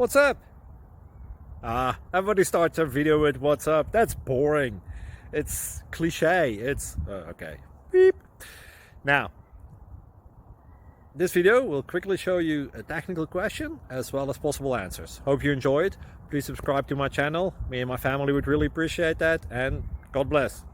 What's up? Everybody starts a video with what's up. That's boring. It's cliche. It's okay. Beep. Now, this video will quickly show you a technical question as well as possible answers. Hope you enjoyed. Please subscribe to my channel. Me and my family would really appreciate that, and God bless.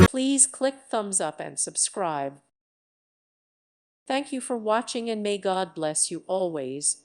Please click thumbs up and subscribe. Thank you for watching, and may God bless you always.